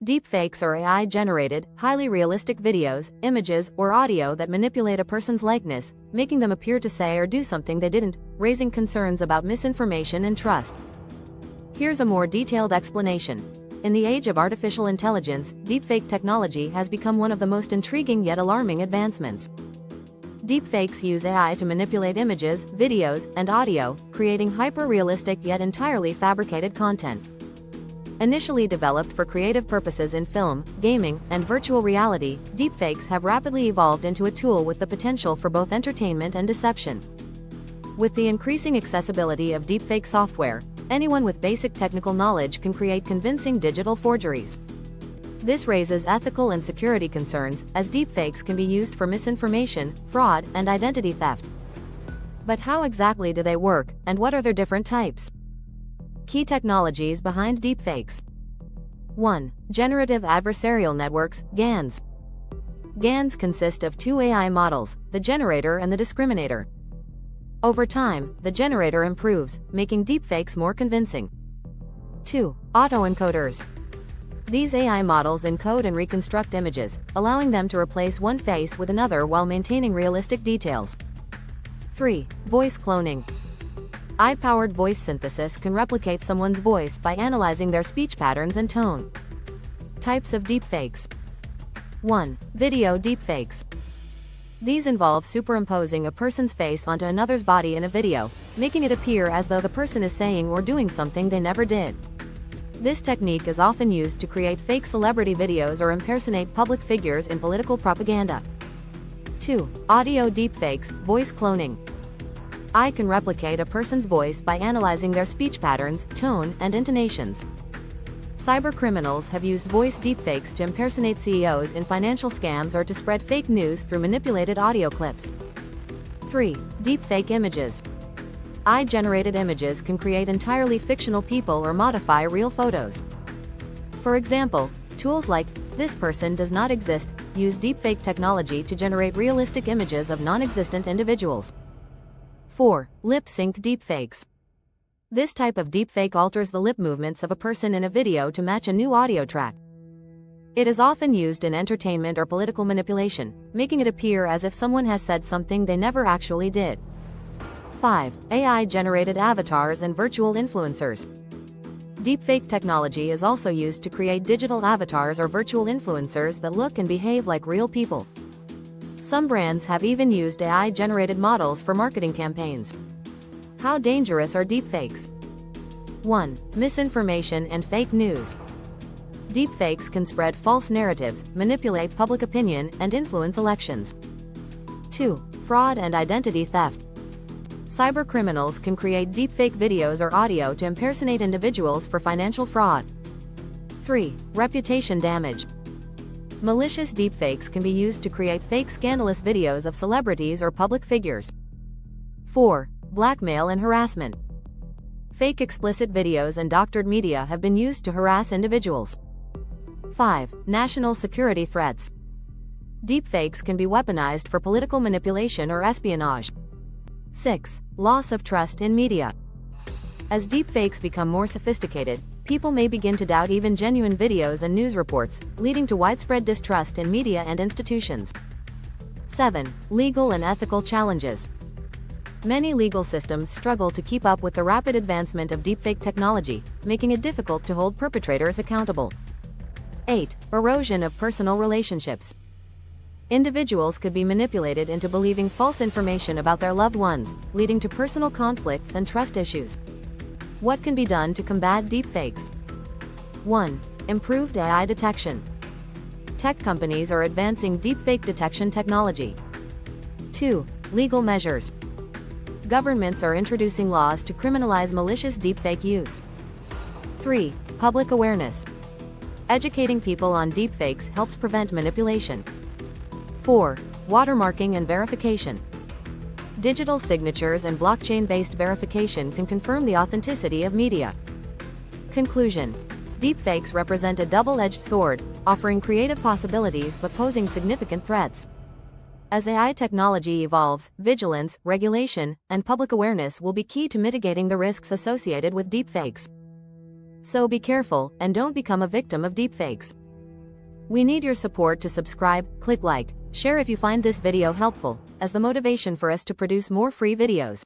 Deepfakes are AI-generated, highly realistic videos, images, or audio that manipulate a person's likeness, making them appear to say or do something they didn't, raising concerns about misinformation and trust. Here's a more detailed explanation. In the age of artificial intelligence, deepfake technology has become one of the most intriguing yet alarming advancements. Deepfakes use AI to manipulate images, videos, and audio, creating hyper-realistic yet entirely fabricated content. Initially developed for creative purposes in film, gaming, and virtual reality, deepfakes have rapidly evolved into a tool with the potential for both entertainment and deception. With the increasing accessibility of deepfake software, anyone with basic technical knowledge can create convincing digital forgeries. This raises ethical and security concerns, as deepfakes can be used for misinformation, fraud, and identity theft. But how exactly do they work, and what are their different types? Key technologies behind deepfakes. 1. Generative Adversarial Networks, GANs. GANs consist of two AI models, the generator and the discriminator. Over time, the generator improves, making deepfakes more convincing. 2. Autoencoders. These AI models encode and reconstruct images, allowing them to replace one face with another while maintaining realistic details. 3. Voice cloning. AI-powered voice synthesis can replicate someone's voice by analyzing their speech patterns and tone. Types of deepfakes. 1. Video deepfakes. These involve superimposing a person's face onto another's body in a video, making it appear as though the person is saying or doing something they never did. This technique is often used to create fake celebrity videos or impersonate public figures in political propaganda. 2. Audio deepfakes, voice cloning. AI can replicate a person's voice by analyzing their speech patterns, tone, and intonations. Cybercriminals have used voice deepfakes to impersonate CEOs in financial scams or to spread fake news through manipulated audio clips. 3. Deepfake images. AI-generated images can create entirely fictional people or modify real photos. For example, tools like "this person does not exist" use deepfake technology to generate realistic images of non-existent individuals. 4. Lip sync deepfakes. This type of deepfake alters the lip movements of a person in a video to match a new audio track. It is often used in entertainment or political manipulation, making it appear as if someone has said something they never actually did. 5. AI-generated avatars and virtual influencers. Deepfake technology is also used to create digital avatars or virtual influencers that look and behave like real people. Some brands have even used AI-generated models for marketing campaigns. How dangerous are deepfakes? 1. Misinformation and fake news. Deepfakes can spread false narratives, manipulate public opinion, and influence elections. 2. Fraud and identity theft. Cybercriminals can create deepfake videos or audio to impersonate individuals for financial fraud. 3. Reputation damage. Malicious deepfakes can be used to create fake scandalous videos of celebrities or public figures. 4. Blackmail and harassment. Fake explicit videos and doctored media have been used to harass individuals. 5. National security threats. Deepfakes can be weaponized for political manipulation or espionage. 6. Loss of trust in media. As deepfakes become more sophisticated, people may begin to doubt even genuine videos and news reports, leading to widespread distrust in media and institutions. 7. Legal and ethical challenges. Many legal systems struggle to keep up with the rapid advancement of deepfake technology, making it difficult to hold perpetrators accountable. 8. Erosion of personal relationships. Individuals could be manipulated into believing false information about their loved ones, leading to personal conflicts and trust issues. What can be done to combat deepfakes? 1. Improved AI detection. Tech companies are advancing deepfake detection technology. 2. Legal measures. Governments are introducing laws to criminalize malicious deepfake use. 3. Public awareness. Educating people on deepfakes helps prevent manipulation. 4. Watermarking and verification. Digital signatures and blockchain-based verification can confirm the authenticity of media. Conclusion. Deepfakes represent a double-edged sword, offering creative possibilities but posing significant threats. As AI technology evolves, vigilance, regulation, and public awareness will be key to mitigating the risks associated with deepfakes. So be careful, and don't become a victim of deepfakes. We need your support to subscribe, click like, share if you find this video helpful, as the motivation for us to produce more free videos.